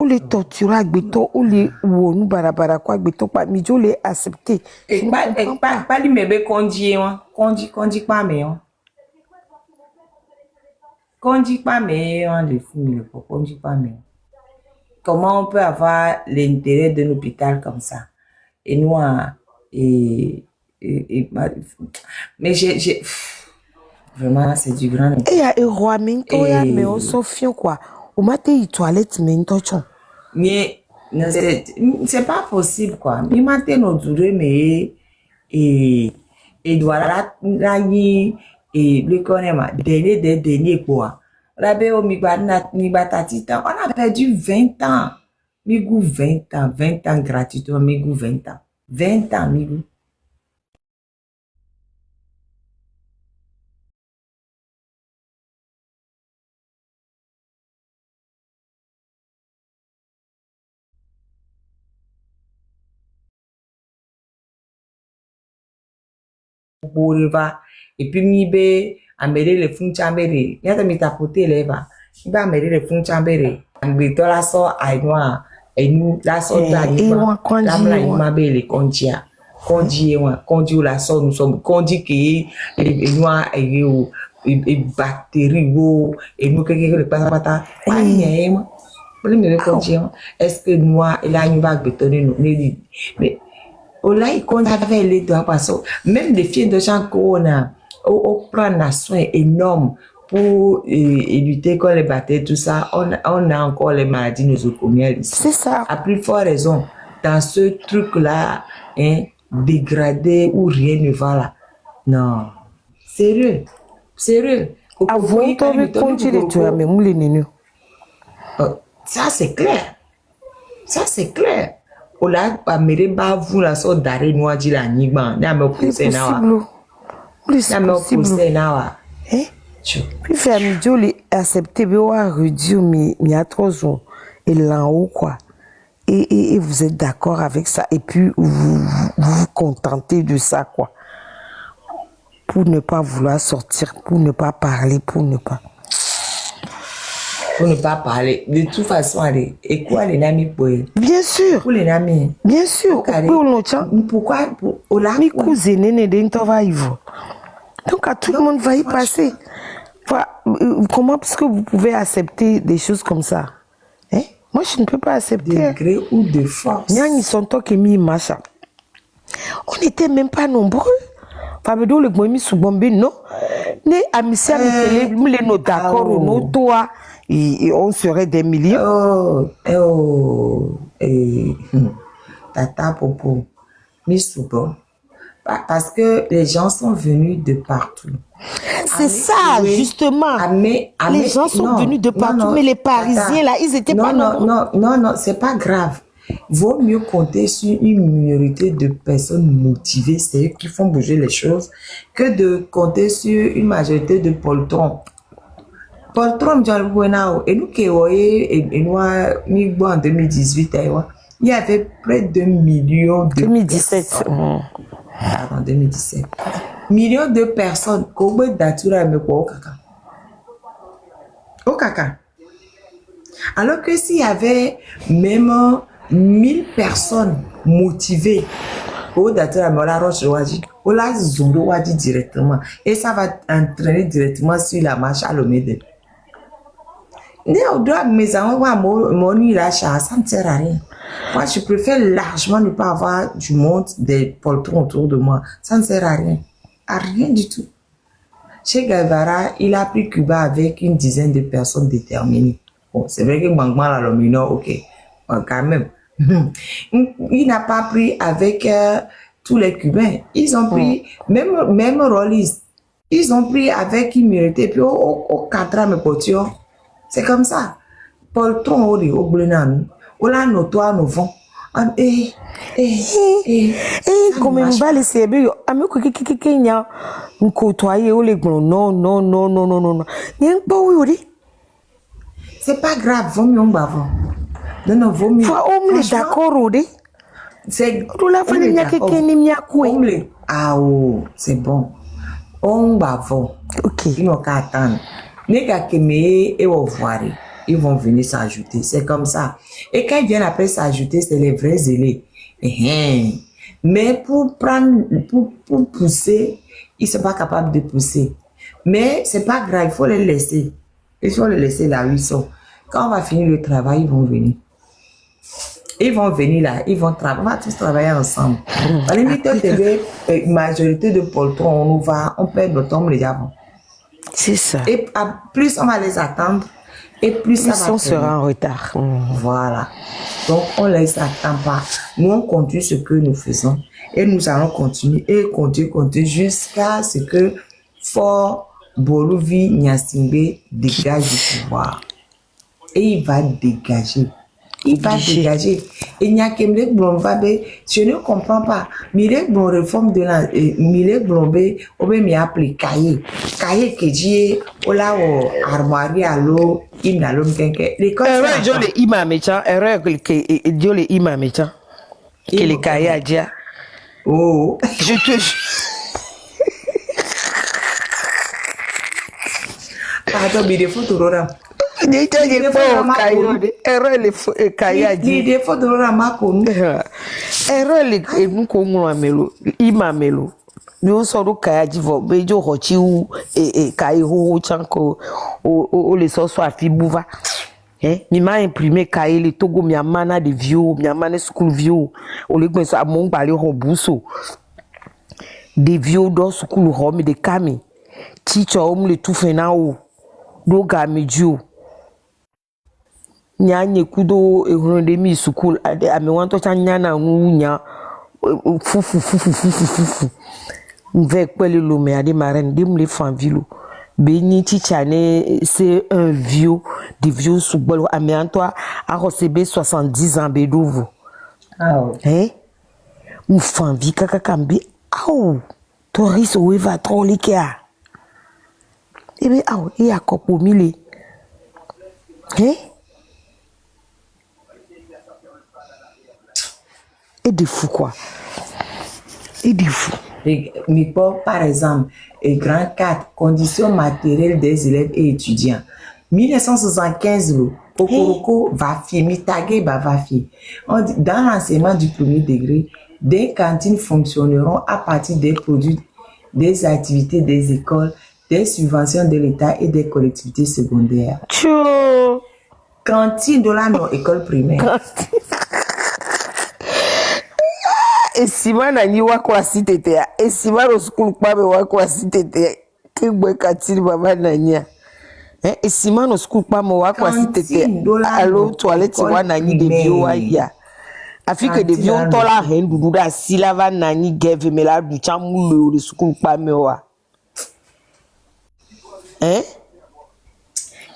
les torturer à Gbeto, ou les ou nous barabara quoi Gbeto pas mijo les accepter. Et pas lui me conduit hein. Conduit pas mais hein. Conduit pas mais on les fous le conduit pas mais. Comment on peut avoir l'intérêt d'un hôpital comme ça? Et nous mais j'ai vraiment c'est du grand. Et il y a un roi minto ya mais on s'en fion quoi. Au matin il toilette minto chon. Mais c'est pas possible quoi. Mi matin no dure mais et doit la ni et le connaît ma dernier quoi. Rabé au mi batatita on a perdu 20 ans. Mi goût 20 ans gratuitement mi goût 20 ans. 20 ans mi goût. Et puis mi be amere le fun chambere ya ta mi tapoter le ba mi ba amere le fun chambere ngbe to la so ainwa enu la so ta ni ba la mla ni ma be le konjia konji la so nous sommes konji ke enwa o e bactérie wo enu ke le pata pa ni mo le mi le konji est-ce que moi il a ni ba gbe to ni mais au là il compte avec les doigts parce que même les filles de gens qu'on a on prend un soin énorme pour lutter contre les bactéries tout ça on a encore les maladies nosocomiales ici. C'est ça. À plus forte raison dans ce truc là hein dégradé où rien ne va là non sérieux avant de continuer tu as même les nenu ça c'est clair Ola pa mere ba vous la so dare noa di la nigba na me procès na wa eh puis faire mi joli accepter be wa réduire mi à 3 jours et là haut quoi et vous êtes d'accord avec ça et puis vous contentez de ça quoi pour ne pas vouloir sortir pour ne pas parler pour ne pas parler. De toute façon, allez, et quoi les amis pour bien sûr. Pour les amis. Bien sûr. Pourquoi pour la mes cousines ne va y voir. Donc à tout le monde va y passer. Comment est-ce que vous pouvez accepter des choses comme ça? Hein? Moi je ne peux pas accepter. De gré ou de force. Ils sont toi qui mis macha. On n'était même pas nombreux. Fabedo le gomi subombe non. Ne amisia les nos d'accord ou non toi. Et on serait des millions. Tata Popo, parce que les gens sont venus de partout. C'est ça, justement. Les gens sont venus de partout, mais les Parisiens, là, ils étaient pas nombreux. Non, c'est pas grave. Vaut mieux compter sur une minorité de personnes motivées, c'est eux qui font bouger les choses, que de compter sur une majorité de poltrons. Poltron, et nous qui en 2018, il y avait près de millions de 2017. Pardon, 2017. Millions de personnes qui ont au caca. Alors que s'il y avait même 1000 personnes motivées, directement et ça va entraîner directement sur la marche à l'Omede. Ça ne sert à rien. Moi, je préfère largement ne pas avoir du monde, des poltrons autour de moi. Ça ne sert à rien. À rien du tout. Chez Galvara, il a pris Cuba avec une dizaine de personnes déterminées. Bon, c'est vrai que Mangman la Lomino, ok. Bon, quand même. Il n'a pas pris avec tous les Cubains. Ils ont pris, même Rollis, ils ont pris avec qui méritait. Puis au 4 ans, mes potes, c'est comme ça. Poltron au Blenan, au la notoire, nous vont. Comme une balle, c'est bien. Ami qui n'y a un côtoyer ou les gros. Non. N'y pas oui. C'est pas grave, vaut mieux bavon. Non, vaut mieux. On est d'accord, Odé. C'est. C'est bon. On bavon. Ok. Il n'y a qu'à attendre. Nega keme et au voir. ils vont venir s'ajouter. C'est comme ça. Et quand ils viennent après s'ajouter, c'est les vrais zélés. Mais pour pousser, ils ne sont pas capables de pousser. Mais c'est pas grave, il faut les laisser. Il faut les laisser là où ils sont. Quand on va finir le travail, ils vont venir. Ils vont venir là, ils vont travailler, on va tous travailler ensemble. À la limite, majorité de poltrons, on perd notre temps les avant. C'est ça. Et plus on va les attendre, et plus ça va. On sera en retard. Voilà. Donc, on ne les attend pas. Nous, on continue ce que nous faisons. Et nous allons continuer et continuer jusqu'à ce que Fort Boluvi Nyasimbe dégage du pouvoir. Et il va dégager. Il va dégager. Et Nyakemle Blombabe, je ne comprends pas. Mire Blom réforme de la. Mire Blombe, on va m'y appeler Kaye. Kaye Kedji, Ola o armoire à l'eau, il n'a l'homme qu'un. Erreur, je l'ai imamécha. Erreur, je l'ai imamécha. Que les Kaye a dit. Oh. Je te jure. Pardon, mais il faut tout le temps. Il nous sommes kaya divo bejo hochiu kai ho chanko o le so so afibouva mi ma imprimer kai le togo mi amana de vieux mi amana school vieux o le gben so amon gbale ho buso de vieux do school ho mi de kami teacher o le tout fena o do ga mi ju nya nyekudo ehun de mi school ade ame wan to chanya na nya fufu avec pele lo me ade marraine dem le fan vilo beni teacher ne c'est un vieux de vieux soubolo ame antoa a receber 70 ans bedovo ou fan vi kaka kambi au toris o va trop likia ebe au e akopo mile et de fou quoi. Et de fou. Par exemple, grand 4, conditions matérielles des élèves et étudiants. 1975, le Kokoroko va fier, Mitage va fier. Dans l'enseignement du premier degré, des cantines fonctionneront à partir des produits, des activités des écoles, des subventions de l'État et des collectivités secondaires. Tchou. Cantine de la école primaire. Et si moi nani wa kwa sitete ya et si moi au school kwa me wa kwa sitete ke boy katili baba nania et si moi au school kwa me wa kwa sitete allo toilette wa nani de bio wa ya afi que de bio to la hen dudu da silava nani geve me la du chamu le school kwa me wa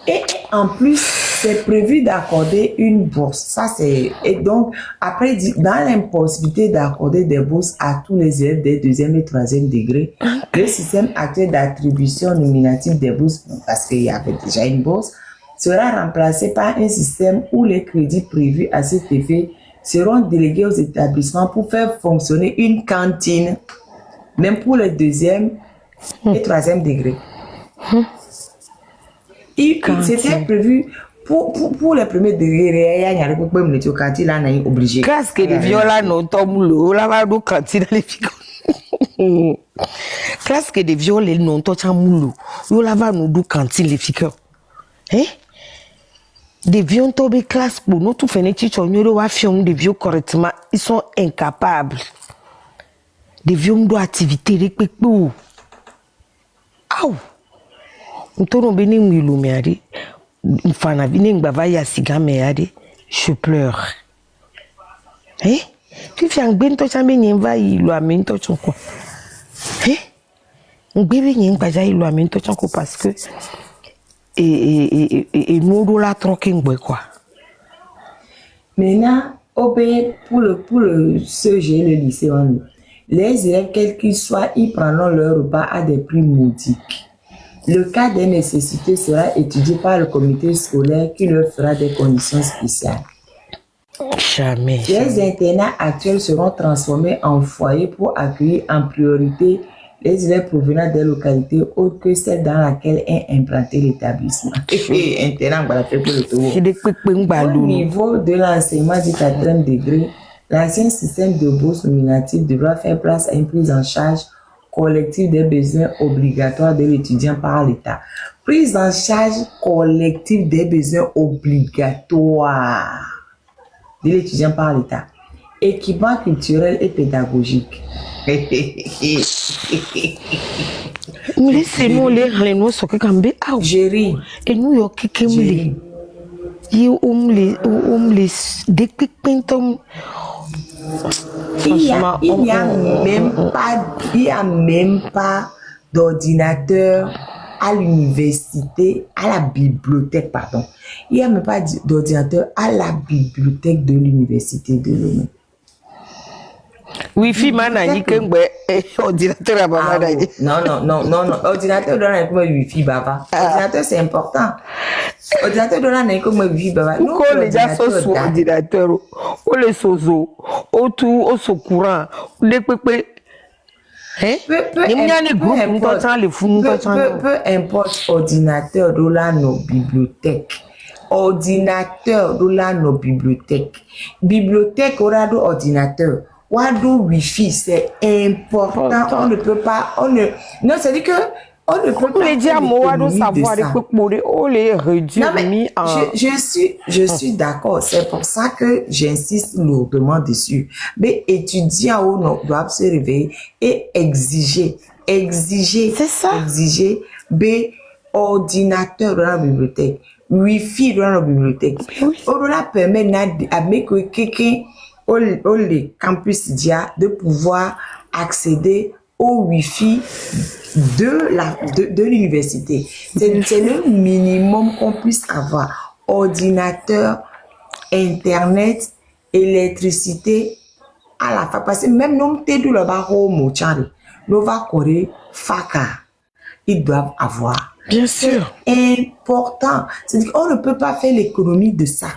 et en plus, c'est prévu d'accorder une bourse. Ça, c'est... Et donc, après, dans l'impossibilité d'accorder des bourses à tous les élèves des 2e et 3e degrés, le système actuel d'attribution nominative des bourses, parce qu'il y avait déjà une bourse, sera remplacé par un système où les crédits prévus à cet effet seront délégués aux établissements pour faire fonctionner une cantine, même pour les 2e et 3e degrés. C'était prévu pour les premiers degrés. Il y a des cantines là, on est obligé. Qu'est-ce que les violas n'ont pas moulé? Là, va nous cantine les filles. Qu'est-ce que des violets n'ont pas moulé? Là, va nous do cantine les filles. Des vieux tombés classe pour nous tout faire petit on y doit faire des vieux correctement. Ils sont incapables. Des vieux doivent activité les pépou. Aouh. Ntono beni mwilu meade mfana bini ngbava ya siga meade je pleure tu fiang bento chambe nyemva ilu amento chonko ngbebi nyemba ja ilu amento chonko parce que et modo la troque ngbe quoi. Maintenant pour le CG le lycée les élèves quels qu'ils soient ils prendront leur repas à des prix modiques. Le cas des nécessités sera étudié par le comité scolaire qui leur fera des conditions spéciales. Jamais. Les internats actuels seront transformés en foyers pour accueillir en priorité les élèves provenant des localités autres que celles dans laquelle est implanté l'établissement. Internat, voilà, fait pour le tour. Au niveau de l'enseignement du 4e degré, l'ancien système de bourse nominative devra faire place à une prise en charge collective des besoins obligatoires de l'étudiant par l'État. Prise en charge collective des besoins obligatoires de l'étudiant par l'État. Équipement culturel et pédagogique. Laissez-nous les réunions sur que quand bé ah Géry. Et nous yo kikemli. Il depuis pintom. Il n'y a même pas d'ordinateur à l'université, à la bibliothèque, pardon. Il n'y a même pas d'ordinateur à la bibliothèque de l'université de Lomé. Wi-Fi manani kengbe ordinateur à maman d'ailleurs. Non, ordinateur donne un peu Wi-Fi baba. Ordinateur c'est important. Ordinateur donne un peu Wi-Fi baba. Nous quand les gens sont sur ordinateur, ou les sozo, ou tout, au so courant, les pépé. Hein? Peu importe ordinateur de là nos bibliothèques. Ordinateur de là nos bibliothèques. Bibliothèque aura d'ordinateur. Wado Wi-Fi, c'est important. On ne peut pas. Non, c'est-à-dire que on ne peut pas. Je suis d'accord. C'est pour ça que j'insiste lourdement dessus. Mais étudiants doivent se réveiller et exiger. C'est ça. Exiger. Ordinateur dans la bibliothèque. Wi-Fi dans la bibliothèque. On permet à quelqu'un les campus dia de pouvoir accéder au Wi-Fi de l'université. C'est le minimum qu'on puisse avoir. Ordinateur, Internet, électricité à la fac. Parce que même nous, le barreau, nous va correr faca. Ils doivent avoir. Bien sûr. Important. C'est-à-dire qu'on ne peut pas faire l'économie de ça.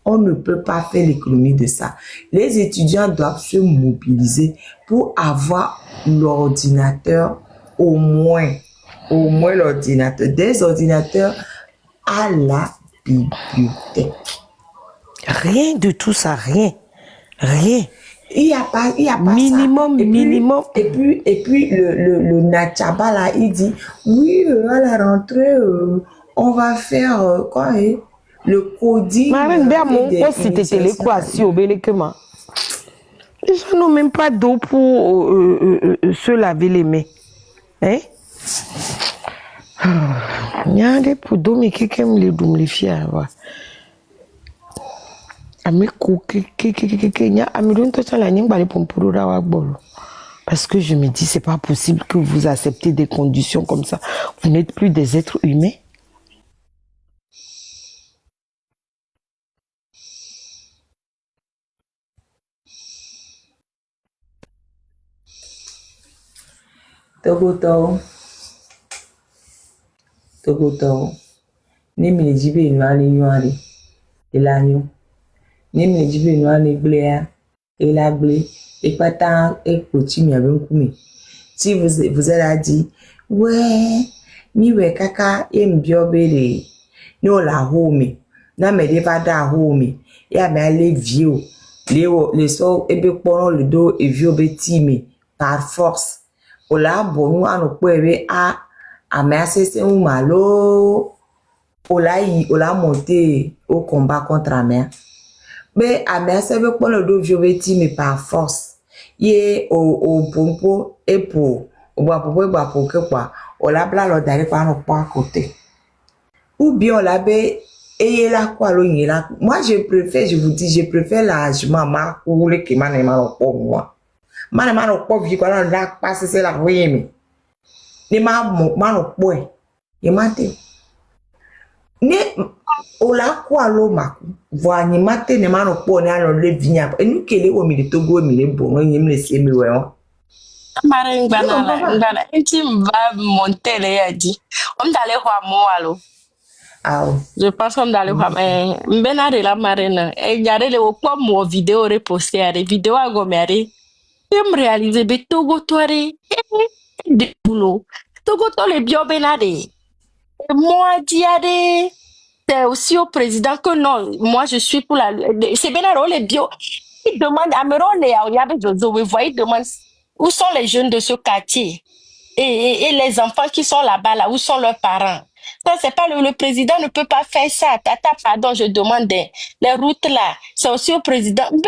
On ne peut pas faire l'économie de ça. Les étudiants doivent se mobiliser pour avoir l'ordinateur, au moins l'ordinateur, des ordinateurs à la bibliothèque. Rien de tout ça, rien. Il y a pas minimum, ça. Minimum. Et puis le Nachaba là, il dit, oui, à la rentrée, on va faire quoi, le coding. Les gens n'ont même pas d'eau pour se laver les mains. Hein? Il y a des pour dormir qui aiment les dormir fiers. Parce que je me dis, c'est pas possible que vous acceptez des conditions comme ça. Vous n'êtes plus des êtres humains. Togoto. Ni me jibe no ani yuari. Elanyo. Ni me jibe no ani blea. Elagble. Et pas tant et petit mi avec kumi. Si vous avez dit, ouais, mi we kaka e mbiobele. No la home. Na me de pas da home. Ya me ale vieux. Les so ebe pono le do e vieux betime par force. Ola bonu anu pebe a ameasese un malo. Ola monter au combat contre Amea. Mais amease be pono le do vieux betime par force. Ye o pompo et pour o pour que quoi on la bla lo d'aller par no pas à côté ou bien on la be et la quoi lo là moi je préfère largement ma coule qui m'a pour moi ma pour vie quoi la passe c'est la oui mais ni ma pour et mate ni o la quoi lo ma voix ni mate ne ma pour ne alors le vigna et nous kele o mi de Togo mi le bon ni me laisser mi ouais Marin Gbana, Etim va monter les yadi. On d'aller voir moi alors. Je pense qu'on d'aller voir mais Benare la marine. Et y a les quoi moi vidéo reposté à des vidéos à gommer. J'aime réaliser Betogo toire. de boulot. Togo to le bio benade. Et moi, diade, c'est aussi au président que non, moi je suis pour la. C'est benado le bio. Il demande à Meron et à Oyabe Jozo, vous voyez, il demande où sont les jeunes de ce quartier et les enfants qui sont là-bas, là, où sont leurs parents. Ça, c'est pas le président ne peut pas faire ça. Tata, pardon, je demande les routes là. C'est aussi au président. C'est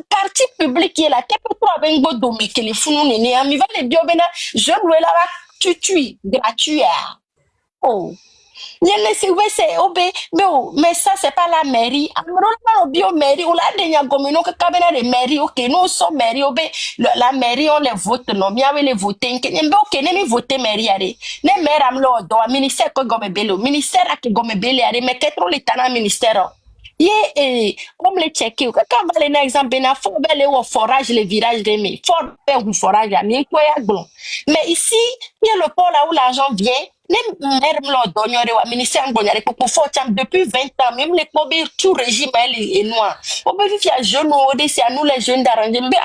parti public qui est là. T'es pas trop avec un domi qui les fous nous néné. Mi va les bio bena. Je loué là, tu gratuit. Oh. Mais ça, c'est pas la mairie. Mairie, ou la dernière commune, que cabinet de mairie, ok, nous sommes mairie, la mairie, on les vote, non, bien, les voter, ok, ne voter mairie, ne maire am lo do, ministère que gomme belo, ministère à que gomme belo, mais qu'est-ce que l'État ministère? Comme les checker, quand on va les exemple, il faut aller au forage, les virages de mes, faut faire un forage, mais ici, il y a le port là où l'argent vient. Ministère depuis 20 ans, même les pauvres, tout régime est noir. On peut vivre jeune, c'est à nous les jeunes d'arranger. Mais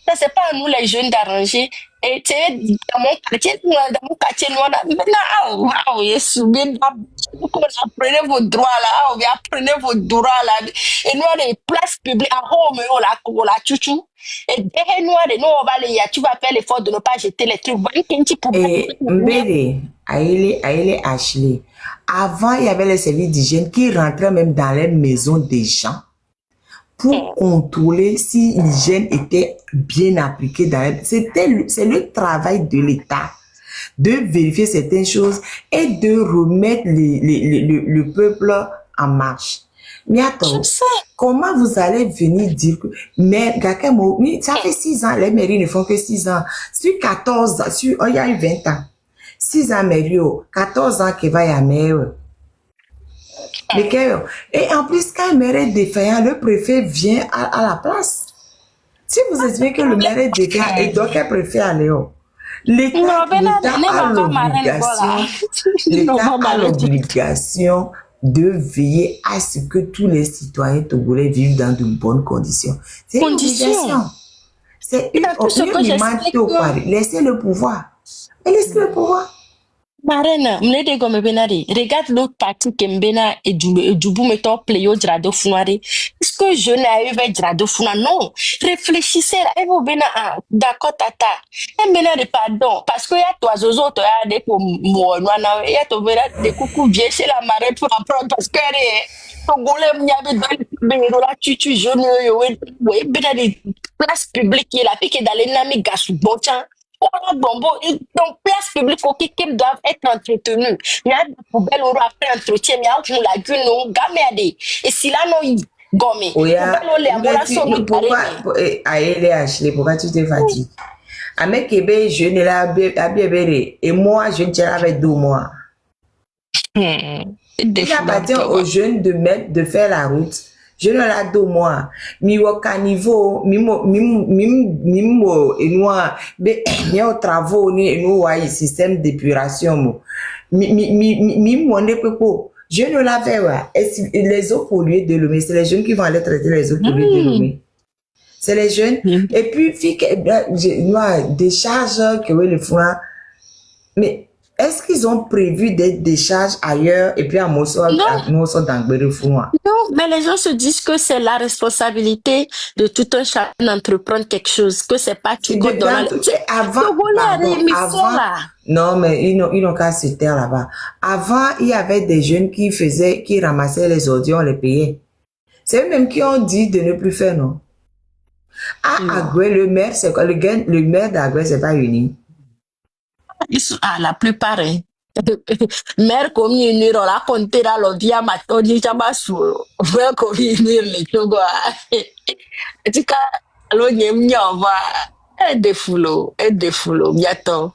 ça, c'est pas à nous les jeunes d'arranger. Et tu sais, dans mon quartier noir, maintenant, apprenez vos droits là, apprenez vos droits là. Et nous, les places publiques, à home, la chouchou. Et derrière nous, on va les, tu vas faire l'effort de ne pas jeter les trucs. Et Mbele, Aïle Ashley, avant, il y avait les services d'hygiène qui rentraient même dans les maisons des gens pour contrôler si l'hygiène était bien appliquée dans les... C'est le travail de l'État de vérifier certaines choses et de remettre le peuple en marche. Mais attends, comment vous allez venir dire que... Mais, ça fait 6 ans, les mairies ne font que 6 ans. Sur 14 ans, il y a eu 20 ans. 6 ans, mairie, 14 ans qui va y avoir. Et en plus, quand un maire est défaillant, le préfet vient à la place. Si vous estimez que le maire est défaillant, et donc un préfet à Léo. L'État a l'obligation de veiller à ce que tous les citoyens togolais vivent dans de bonnes conditions. C'est une obligation. C'est une obligation. Laissez le pouvoir. Et laissez le pouvoir. Marina, regarde l'autre partie que Mbena et Djoubou mettons playo drado funari. Est-ce que je n'ai eu drado funa? Non. Réfléchissez là. Et vous bena, d'accord, tata. Et Mbena de pardon. Parce que y a toi, zozo, toi, y a des pour moi, y a toi, des coucou vieux chez la marée pour apprendre parce que Togolais, il y avait dans la tutu, jeune, oui, bena des places publiques, il a piqué dans les nami gassou, bon, tiens. Donc, place publique qui doivent être entretenues. Il y a des poubelles après entretien, il y a un lagune, gamé. Et si là, non, gommé. Pourquoi tu te fatigues? Avec Québec, je ne l'ai et moi, je ne tiens avec 2 mois. Il appartient aux jeunes de faire la route. Je ne l'ai 2 mois. Miwo caniveau, mimo, et moi, mais au travaux, ni nous, système d'épuration. Je ne l'avais pas. Les eaux polluées de Lomé, c'est les jeunes qui vont aller traiter les eaux polluées de Lomé. C'est les jeunes. Et puis, des charges que le font. Mais est-ce qu'ils ont prévu des décharges ailleurs et puis à Mosso d'Angbere-Founois? Non, mais les gens se disent que c'est la responsabilité de tout un chacun d'entreprendre quelque chose, que c'est pas tout le avant, non, mais ils n'ont qu'à se taire là-bas. Avant, il y avait des jeunes qui ramassaient les ordures, on les payait. C'est eux-mêmes qui ont dit de ne plus faire, non? Agoué, le maire, c'est quoi? Le maire d'Agoué, c'est pas uni. La plupart, hein. Mère communiste, on l'a compté dans le dia matin, dit Jabassou, frère communiste, les Togo. En tout cas, on va aider Foulo, bientôt.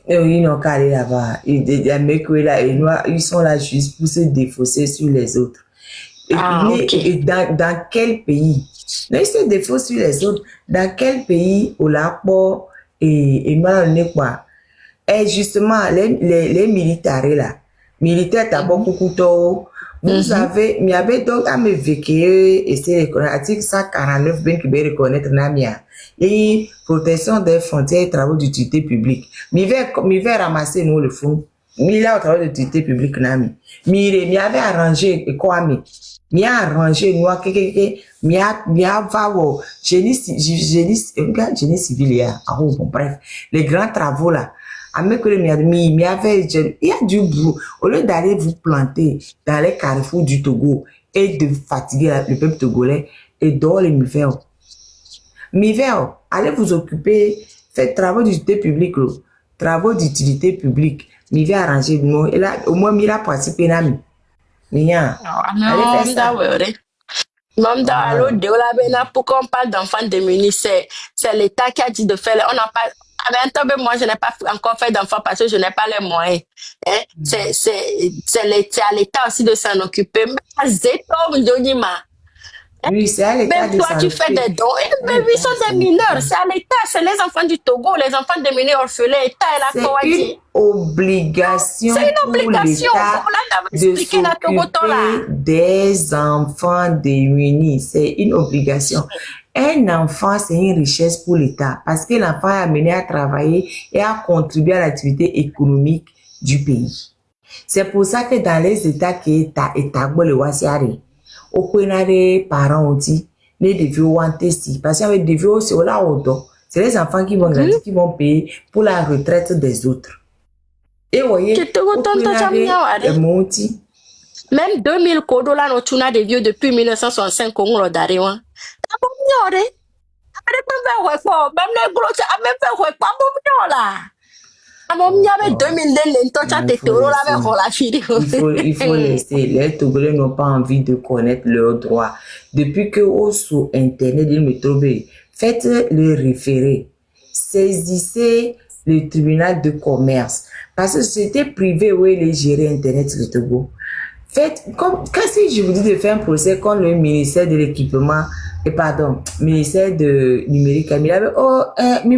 Ils n'ont qu'à aller là-bas. Ils sont là juste pour se défausser sur les autres. Et dans quel pays? Ils se défaussent sur les autres. Dans quel pays, au Lapo et mal quoi? Et justement, les militaires là, militaire d'abord coucouto. Vous avez, il y avait donc à me vécu et c'est reconnaître, article 149 bien que bien reconnaître Namia. Et protection des frontières et travaux d'utilité publique. Mi vais ramasser nous le fond. Mi là au travail d'utilité publique Nami. Mi avait arrangé quoi mi a arrangé nous mi a va au génie civil là. Ah bon bref, les grands travaux là. Il y a du boulot. Au lieu d'aller vous planter dans les carrefours du Togo et de fatiguer le peuple togolais et dehors les mivères. Mivères, allez vous occuper, faites travaux d'utilité publique, travaux d'utilité publique. Mivères arrangez nous et là au moins Mira participe nami. Mia. Allez faire ça. Même dans l'autre pourquoi on parle d'enfants démunis, c'est l'État qui a dit de faire. On n'a pas. Moi, je n'ai pas encore fait d'enfants parce que je n'ai pas les moyens. Hein? C'est à l'État aussi de s'en occuper. Oui, c'est à l'État de s'en occuper. Même toi, tu fais des dons. Mais ils sont des mineurs. C'est à l'État. C'est les enfants du Togo, les enfants démunis orphelins. C'est une obligation pour l'État de s'occuper des enfants démunis. C'est une obligation. Un enfant, c'est une richesse pour l'État parce que l'enfant est amené à travailler et à contribuer à l'activité économique du pays. C'est pour ça que dans les États qui sont le wasiari, au les parents aussi, les devions wanter si parce que les devions c'est là autour. C'est les enfants qui vont grandir, qui vont payer pour la retraite des autres. Et voyez, même 2000 kodo là, nous tournons des vieux depuis 1965 qu'on l'a daré. Il faut laisser. Les Togolais n'ont pas envie de connaître leurs droits. Depuis que sur Internet, ils me trouvent, faites le référé. Saisissez le tribunal de commerce. Parce que c'était privé où les gérer Internet le Togo. Faites, comme, si je vous dis de faire un procès contre le ministère de l'équipement, ministère de numérique, mais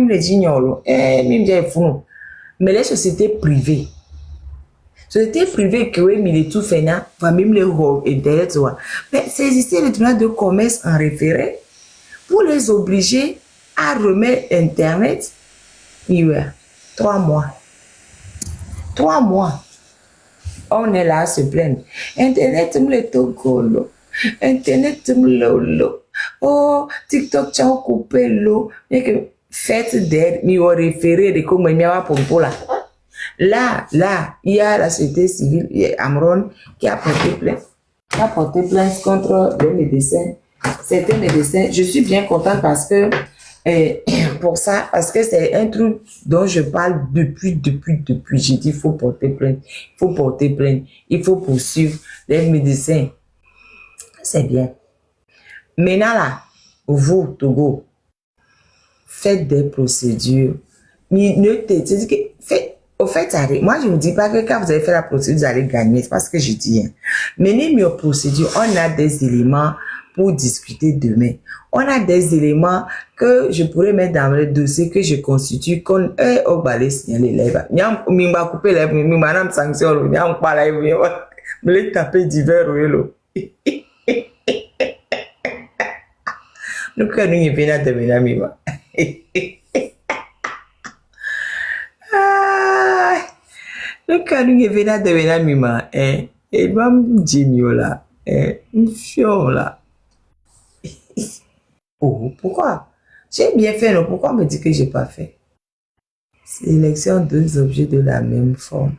les j'ignore, même j'ai fou. Mais les sociétés privées, que oui, mais les tout fait, même les Internet, mais saisissez le tribunal de commerce en référé pour les obliger à remettre Internet, 3 mois. 3 mois. On est là à se plaindre. Internet, me Togo, Internet, me oh, TikTok, tu as coupé l'eau. Faites d'aide, mais au référé de comment il y a pour là. Là, il y a la société civile, Amron, qui a porté plainte contre les médecins. Certains médecins, je suis bien contente parce que, pour ça, parce que c'est un truc dont je parle depuis. J'ai dit, il faut porter plainte, il faut poursuivre les médecins. C'est bien. Maintenant là, vous, Togo, faites des procédures. Mais au fait, moi je ne dis pas que quand vous allez faire la procédure, vous allez gagner, c'est pas ce que je dis. Menez mieux procédure, on a des éléments pour discuter demain. On a des éléments que je pourrais mettre dans le dossier que je constitue comme au balai signaler là. Nyam m'a coupé les madame sanction, nyam pas là, me les taper divers lo. Nous quand nous venons de venir nous quand nous venons de venir et même Jimio là, fion là. Oh, pourquoi? J'ai bien fait, non? Pourquoi on me dit que j'ai pas fait? Sélection 2 objets de la même forme.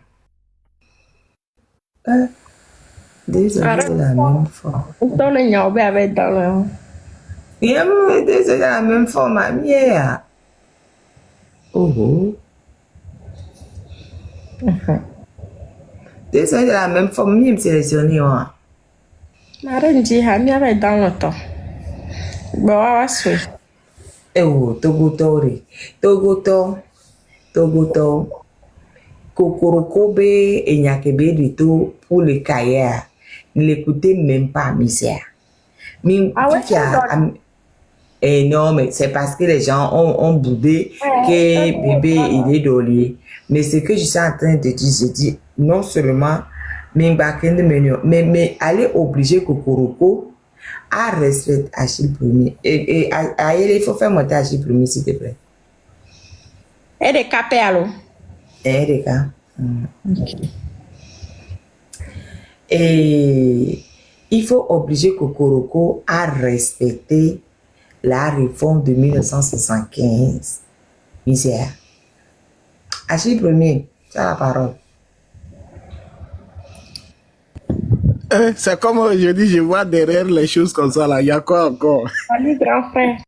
2 objets de la même forme. Il y a 2 objets de la même forme, yeah. Oh. 2 objets de la même forme, mieux me sélectionner, moi. Marine dit, il y avait dans le temps. Bon, Togoto. Kokorokobe et Nyakebe du tout pour le cahier. Ne l'écoutez même pas, misère. Mais non, mais c'est parce que les gens ont boudé que bébé il est doré. Mais ce que je suis en train de dire, je dis non seulement Mais aller obliger Kokoroko à respecter Achille Premier. Et il faut faire monter Achille Premier, s'il te plaît. Et de capé, alors? Et de cas. Et il faut obliger Kokoroko à respecter la réforme de 1975. Misère. Achille Premier, tu as la parole. C'est comme je dis, je vois derrière les choses comme ça là, il y a quoi encore? Salut, grand frère.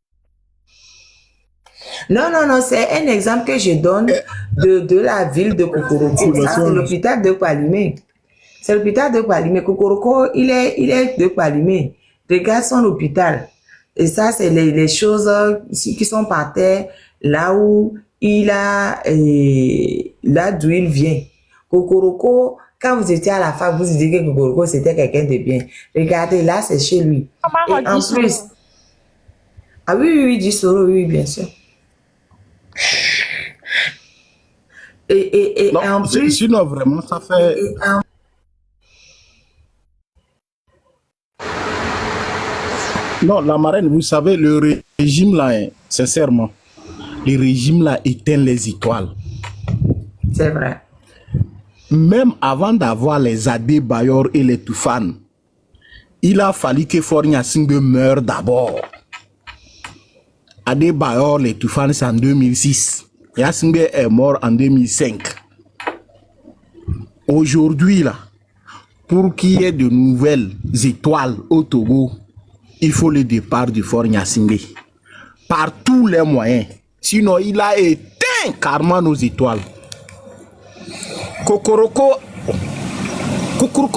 Non, c'est un exemple que je donne de la ville de Kokoroko. C'est l'hôpital de Palimé. C'est l'hôpital de Palimé. Kokoroko, il est de Palimé. Regarde son hôpital. Et ça, c'est les choses qui sont par terre, là où là d'où il vient. Kokoroko, quand vous étiez à la fac, vous disiez que Kokoroko, c'était quelqu'un de bien. Regardez, là, c'est chez lui. Et en plus... Ah oui, du Soro, oui, bien sûr. Et non, en plus... Sinon, vraiment, ça fait... Non, la marraine, vous savez, le régime là, sincèrement, le régime là éteint les étoiles. C'est vrai. Même avant d'avoir les Adebayor et les Toufan, il a fallu que Faure Gnassingbé meure d'abord. Adebayor, les Toufan, c'est en 2006. Gnassingbé est mort en 2005. Aujourd'hui, là, pour qu'il y ait de nouvelles étoiles au Togo, il faut le départ du Faure Gnassingbé. Par tous les moyens. Sinon, il a éteint carrément nos étoiles. Kokoroko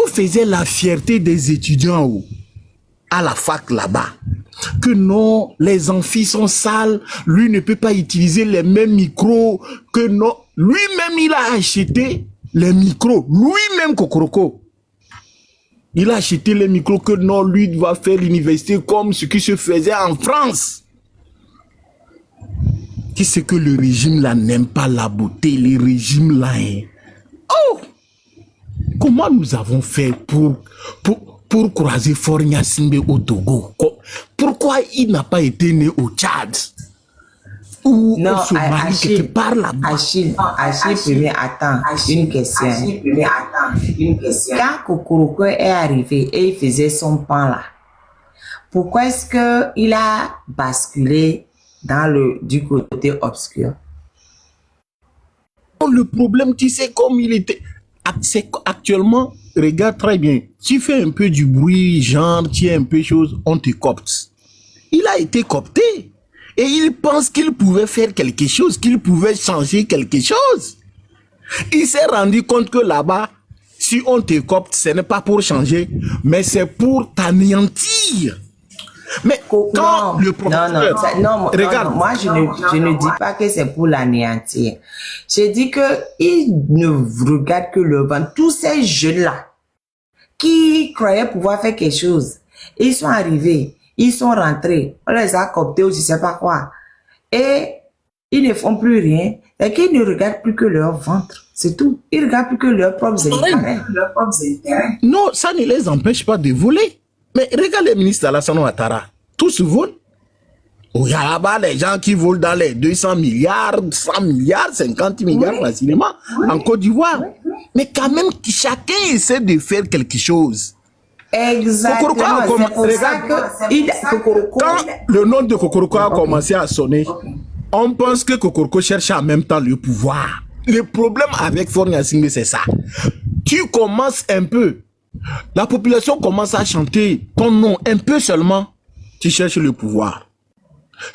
faisait la fierté des étudiants à la fac là-bas. Que non, les amphis sont sales, lui ne peut pas utiliser les mêmes micros, que non. Lui-même, il a acheté les micros. Lui-même, Kokoroko. Il a acheté les micros que non, lui doit faire l'université comme ce qui se faisait en France. Qui c'est que le régime là n'aime pas la beauté, le régime là. Oh! Comment nous avons fait pour croiser Faure Gnassingbé au Togo? Pourquoi il n'a pas été né au Tchad? Ou au Somalie, quelque part là-bas? Achille Premier, attends, une question. Quand Kokoroko est arrivé et il faisait son pan là, pourquoi est-ce qu'il a basculé du côté obscur? Le problème, tu sais, comme il était... Actuellement, regarde très bien, tu fais un peu du bruit, genre, tu es un peu chose, on te copte. Il a été copté. Et il pense qu'il pouvait faire quelque chose, qu'il pouvait changer quelque chose. Il s'est rendu compte que là-bas, si on te copte, ce n'est pas pour changer, mais c'est pour t'anéantir. Mais quand le professeur... Regarde, moi je ne dis pas que c'est pour l'anéantir. Je dis qu'il ne regarde que le vent. Tous ces jeunes-là qui croyaient pouvoir faire quelque chose, ils sont arrivés, ils sont rentrés, on les a cooptés ou je ne sais pas quoi. Et ils ne font plus rien. Et qu'ils ne regardent plus que leur ventre. C'est tout. Ils ne regardent plus que leurs propres intérêts. Non, ça ne les empêche pas de voler. Mais regarde les ministres Alassane Ouattara, tous volent. Il y a là-bas des gens qui volent dans les 200 milliards, 100 milliards, 50 milliards facilement en Côte d'Ivoire. Mais quand même, chacun essaie de faire quelque chose. Exactement. Quand le nom de Kokoroko a commencé à sonner, on pense que Kokoroko cherche en même temps le pouvoir. Le problème avec Faure Gnassingbé, c'est ça. Tu commences un peu. La population commence à chanter ton nom un peu seulement. Tu cherches le pouvoir.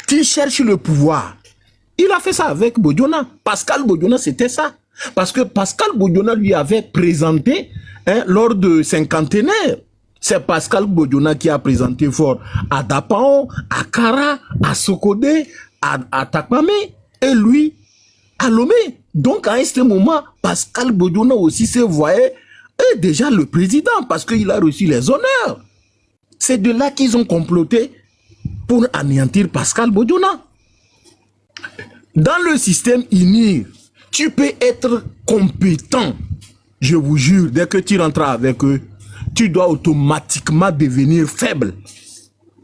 Tu cherches le pouvoir. Il a fait ça avec Bodiona. Pascal Bodiona, c'était ça. Parce que Pascal Bodiona lui avait présenté lors de cinquantenaire. C'est Pascal Bodiona qui a présenté Faure à Dapaon, à Kara, à Sokodé, à Takpame et lui à Lomé. Donc à ce moment, Pascal Bodiona aussi se voyait déjà le président parce qu'il a reçu les honneurs. C'est de là qu'ils ont comploté pour anéantir Pascal Bodiona. Dans le système INIR, tu peux être compétent je vous jure, dès que tu rentres avec eux, tu dois automatiquement devenir faible.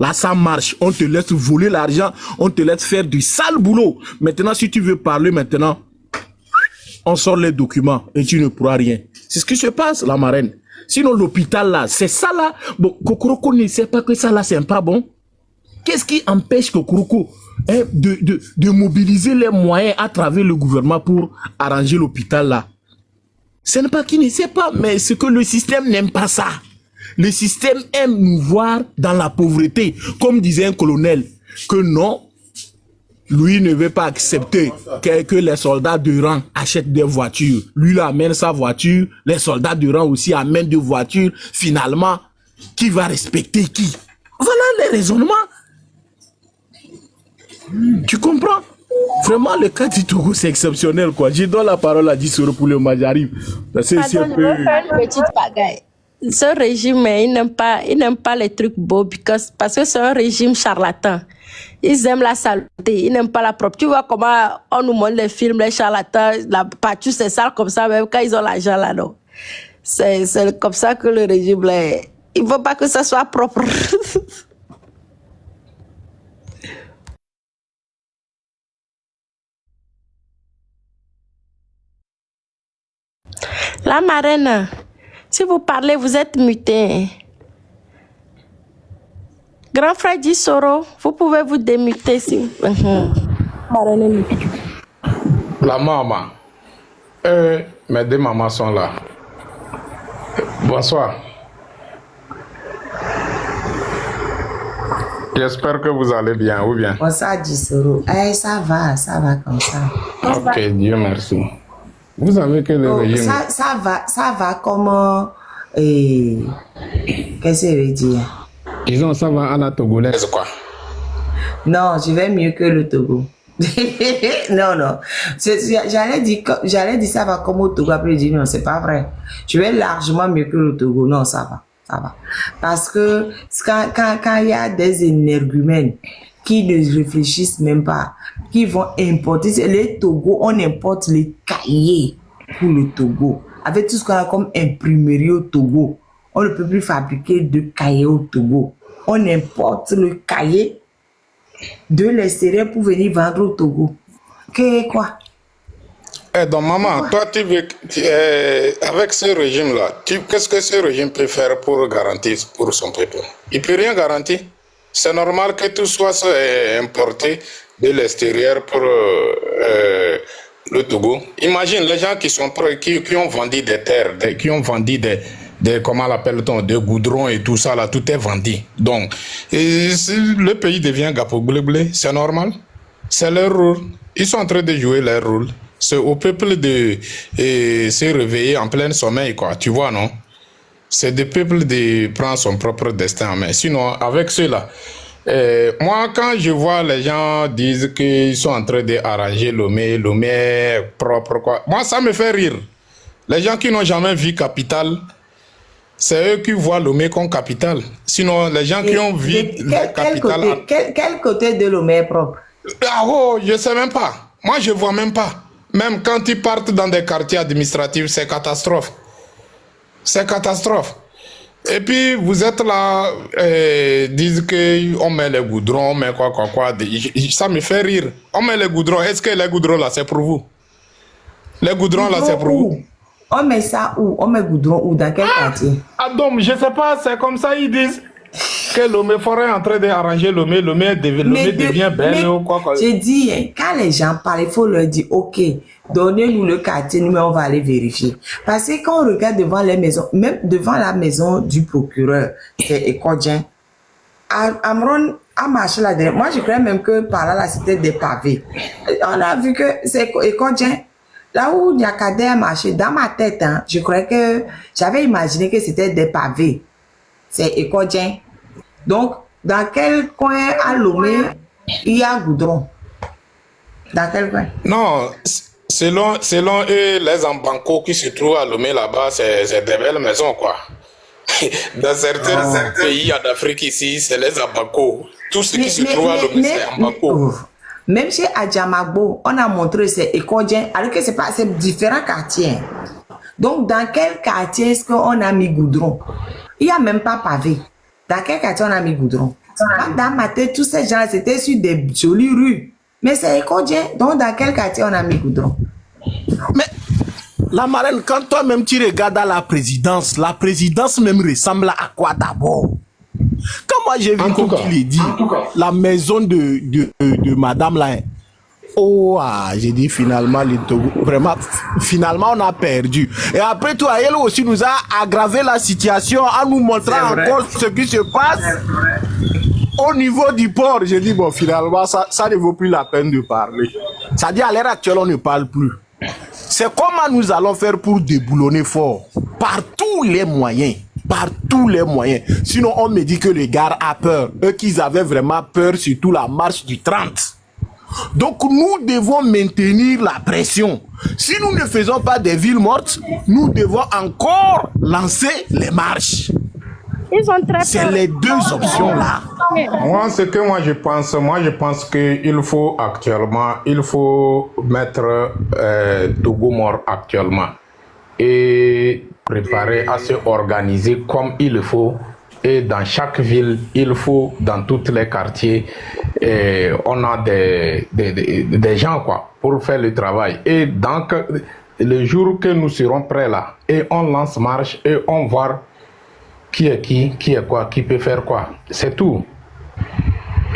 Là, ça marche. On te laisse voler l'argent, on te laisse faire du sale boulot. Maintenant, si tu veux parler maintenant, on sort les documents et tu ne pourras rien. C'est ce qui se passe, la marraine. Sinon, l'hôpital là, c'est ça là. Bon, Kokoroko ne sait pas que ça là, c'est pas bon. Qu'est-ce qui empêche Kokoroko de mobiliser les moyens à travers le gouvernement pour arranger l'hôpital là? Ce n'est pas qu'il ne sait pas, mais c'est que le système n'aime pas ça. Le système aime nous voir dans la pauvreté. Comme disait un colonel, que non, lui ne veut pas accepter que les soldats de rang achètent des voitures. Lui, il amène sa voiture, les soldats de rang aussi amènent des voitures. Finalement, qui va respecter qui? Voilà les raisonnements. Tu comprends? Vraiment, le cas du Togo, c'est exceptionnel, quoi. Je donne la parole à Dissoro pour le Majari. Je veux faire une petite bagaille. Ce régime, il n'aime pas les trucs beaux parce que c'est un régime charlatan. Ils aiment la saleté, ils n'aiment pas la propre. Tu vois comment on nous montre les films, les charlatans, la pâture, c'est sale comme ça, même quand ils ont l'argent là, non. C'est comme ça que le régime, là, il ne veut pas que ça soit propre. La marraine, si vous parlez, vous êtes muté. Grand frère Dissoro, vous pouvez vous démuter si. Marraine. La maman. Mes deux mamans sont là. Bonsoir. J'espère que vous allez bien, ou bien? Bonsoir Dissoro. Ça va comme ça. Ok, Dieu merci. Vous savez que le régime... Ça va comme... qu'est-ce que ça veut dire? Disons, ça va à la togolaise, quoi. Non, je vais mieux que le Togo. non. J'allais dire ça va comme au Togo, après je dis non, c'est pas vrai. Je vais largement mieux que le Togo. Non, ça va. Parce que quand il y a des énergumènes qui ne réfléchissent même pas, qui vont importer, les Togo, on importe les cahiers pour le Togo. Avec tout ce qu'on a comme imprimerie au Togo, on ne peut plus fabriquer de cahiers au Togo. On importe le cahier de l'extérieur pour venir vendre au Togo. Quoi? Donc maman, toi tu veux, avec ce régime-là, qu'est-ce que ce régime peut faire pour garantir pour son peuple? Il peut rien garantir. C'est normal que tout soit importé de l'extérieur pour le Togo. Imagine les gens qui sont qui ont vendu des terres, qui ont vendu comment l'appelle-t-on, des goudrons et tout ça là, tout est vendu. Donc, le pays devient gapoblé, c'est normal. C'est leur rôle. Ils sont en train de jouer leur rôle. C'est au peuple de se réveiller en plein sommeil, quoi. Tu vois, non? C'est le peuple de prendre son propre destin en main. Sinon, avec cela, moi, quand je vois les gens disent qu'ils sont en train d'arranger Lomé est propre, quoi. Moi, ça me fait rire. Les gens qui n'ont jamais vu Capital, c'est eux qui voient Lomé comme Capital. Sinon, les gens qui ont vu Capital... Quel côté de Lomé est propre? Ah oh, je sais même pas. Moi, je vois même pas. Même quand ils partent dans des quartiers administratifs, c'est catastrophe. C'est catastrophe. Et puis, vous êtes là, disent qu'on met les goudrons, on met quoi. Ça me fait rire. On met les goudrons. Est-ce que les goudrons là, c'est pour vous? Les goudrons là, c'est pour vous? On met ça où? On met goudron où? Dans quel quartier? Ah donc, je sais pas, c'est comme ça, ils disent que Lomé Forêt est en train d'arranger Lomé devient belle ou quoi. J'ai dit, quand les gens parlent, il faut leur dire, ok, donnez-nous le quartier, nous, on va aller vérifier. Parce que quand on regarde devant les maisons, même devant la maison du procureur, c'est Ekodien. Amron a marché là-dedans. Moi, je croyais même que par là, c'était des pavés. On a vu que c'est Ekodien. Là où Nyakadé a marché, dans ma tête, hein, je croyais que j'avais imaginé que c'était des pavés. C'est Ekodien. Donc, dans quel coin à Lomé, il y a goudron? Dans quel coin? Non, selon eux, les Ambanco qui se trouvent à Lomé là-bas, c'est des belles maisons, quoi. Dans certains pays d'Afrique ici, c'est les Ambanco. Tout ce qui se trouve à Lomé, c'est Ambanco. Même chez Adjamagbo, on a montré c'est Ekodien, alors que c'est différents quartiers. Donc, dans quel quartier est-ce qu'on a mis goudron? Il n'y a même pas pavé. Dans quel quartier on a mis goudron? Dans ma tête, tous ces gens, c'était sur des jolies rues. Mais c'est écodien. Donc, dans quel quartier on a mis goudron? Mais la marraine, quand toi-même tu regardes à la présidence même ressemble à quoi d'abord? Quand moi j'ai vu, comme tu l'as dit, la maison de madame là, oh, j'ai dit finalement, vraiment, finalement on a perdu. Et après toi, elle aussi nous a aggravé la situation en nous montrant encore ce qui se passe au niveau du port. J'ai dit, bon, finalement, ça ne vaut plus la peine de parler. Ça dit, à l'heure actuelle, on ne parle plus. C'est comment nous allons faire pour déboulonner fort, par tous les moyens. Par tous les moyens. Sinon, on me dit que les gars ont peur. Eux qu'ils avaient vraiment peur, surtout la marche du 30. Donc, nous devons maintenir la pression. Si nous ne faisons pas des villes mortes, nous devons encore lancer les marches. Ils ont très C'est les deux options-là. Moi, ce que je pense qu'il faut actuellement, il faut mettre Togo mort actuellement et préparer à se organiser comme il faut. Et dans chaque ville, il faut, dans tous les quartiers, on a des gens quoi, pour faire le travail. Et donc, le jour que nous serons prêts là, et on lance marche et on voit qui est quoi, qui peut faire quoi. C'est tout.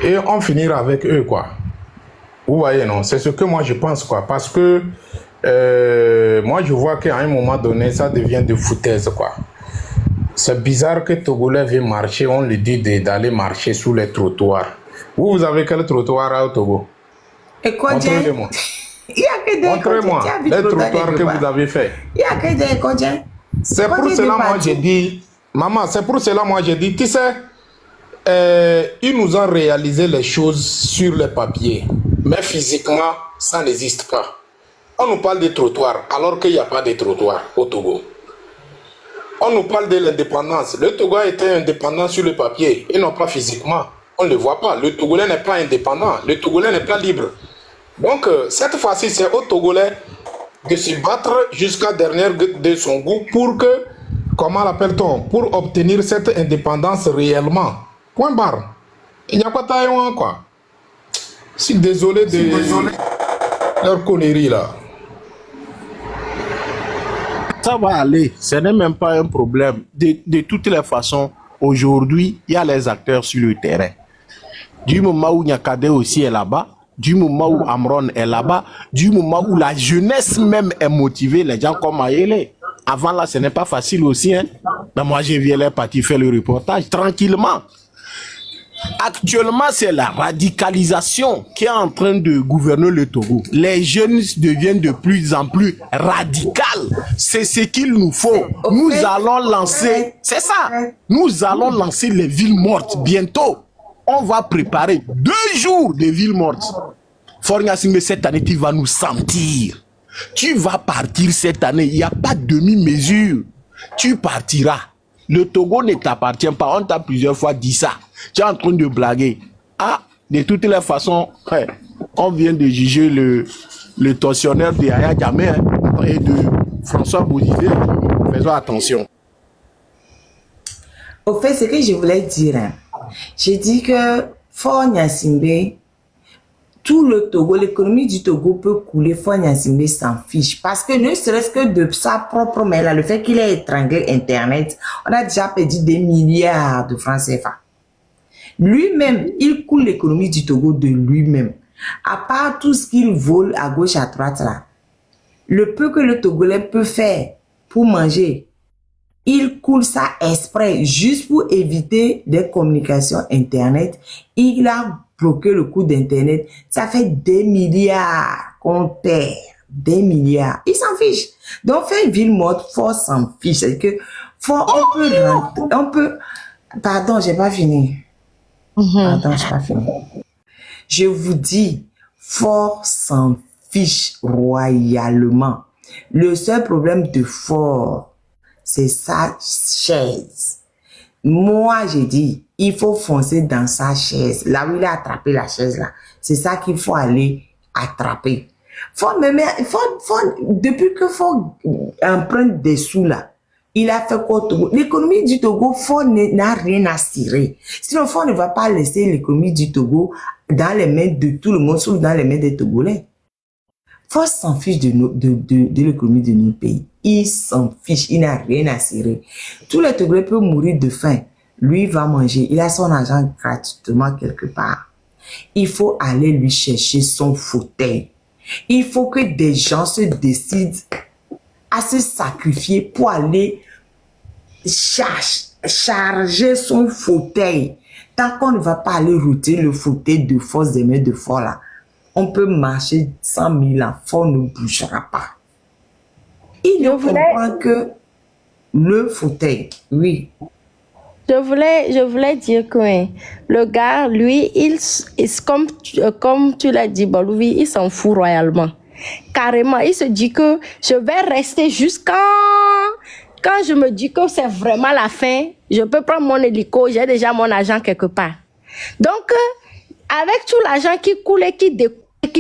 Et on finira avec eux quoi. Vous voyez, non? C'est ce que moi je pense quoi. Parce que moi je vois qu'à un moment donné, ça devient de foutaise quoi. C'est bizarre que Togolais viennent marcher, on lui dit d'aller marcher sous les trottoirs. Vous avez quel trottoir au Togo? Et quoi, montrez-moi. Il y a que des montrez-moi les trottoirs que vous avez fait. Il y a que des Codjiens. C'est pour cela moi j'ai dit, maman, c'est pour cela moi j'ai dit, tu sais, ils nous ont réalisé les choses sur le papier, mais physiquement, ça n'existe pas. On nous parle des trottoirs, alors qu'il n'y a pas de trottoirs au Togo. On nous parle de l'indépendance. Le Togo a été indépendant sur le papier et non pas physiquement. On ne le voit pas. Le Togolais n'est pas indépendant. Le Togolais n'est pas libre. Donc, cette fois-ci, c'est au Togolais de se battre jusqu'à dernière de son goût pour que, comment l'appelle-t-on, pour obtenir cette indépendance réellement. Point barre. Il n'y a pas de taille, quoi. Je suis désolé de leur connerie là. Ça va aller, ce n'est même pas un problème. De toutes les façons, aujourd'hui, il y a les acteurs sur le terrain. Du moment où Nyakade aussi est là-bas, du moment où Amron est là-bas, du moment où la jeunesse même est motivée, les gens comme Ayele. Avant là, ce n'est pas facile aussi. Hein? Mais moi, je viens les partir faire le reportage tranquillement. Actuellement, c'est la radicalisation qui est en train de gouverner le Togo. Les jeunes deviennent de plus en plus radicaux. C'est ce qu'il nous faut. Nous allons lancer, c'est ça, nous allons lancer les villes mortes bientôt. On va préparer 2 jours de villes mortes. Fornia Singbe, cette année, tu vas nous sentir. Tu vas partir cette année. Il n'y a pas de demi-mesure. Tu partiras. Le Togo ne t'appartient pas. On t'a plusieurs fois dit ça. Tu es en train de blaguer. Ah, de toutes les façons, on vient de juger le tortionnaire de Yaya Jammeh et de François Bozizé. Faisons attention. Au fait, ce que je voulais dire, j'ai dit que Fort Gnassingbé, tout le Togo, l'économie du Togo peut couler, Fort Gnassingbé s'en fiche. Parce que ne serait-ce que de sa propre main, là, le fait qu'il ait étranglé Internet, on a déjà perdu des milliards de francs CFA. Lui-même, il coule l'économie du Togo de lui-même. À part tout ce qu'il vole à gauche, à droite, là, le peu que le Togolais peut faire pour manger, il coule ça exprès, juste pour éviter des communications Internet. Il a bloqué le coût d'Internet. Ça fait des milliards qu'on perd. Des milliards. Il s'en fiche. Donc, faire une ville morte, faut s'en fiche. C'est que, on peut, pardon, j'ai pas fini. Pardon, j'ai pas fini. Je vous dis, Fort s'en fiche royalement. Le seul problème de Fort, c'est sa chaise. Moi, j'ai dit, il faut foncer dans sa chaise. Là où il a attrapé la chaise, là. C'est ça qu'il faut aller attraper. Depuis que Ford emprunte des sous là, il a fait quoi au Togo? L'économie du Togo, Ford n'a rien à cirer. Sinon, Ford ne va pas laisser l'économie du Togo dans les mains de tout le monde, sauf dans les mains des Togolais. Ford s'en fiche de l'économie de notre pays. Il s'en fiche, il n'a rien à cirer. Tous les Togolais peuvent mourir de faim. Lui va manger, il a son argent gratuitement quelque part. Il faut aller lui chercher son fauteuil. Il faut que des gens se décident à se sacrifier pour aller charger son fauteuil. Tant qu'on ne va pas aller router le fauteuil de force des mains de fort là, on peut marcher 100 000 ans, fort ne bougera pas. Il comprend que le fauteuil, oui. Je voulais dire que le gars, lui, comme tu l'as dit, bon, lui, il s'en fout royalement. Carrément, il se dit que je vais rester jusqu'à... Quand je me dis que c'est vraiment la fin, je peux prendre mon hélico, j'ai déjà mon argent quelque part. Donc, avec tout l'argent qui coule et qui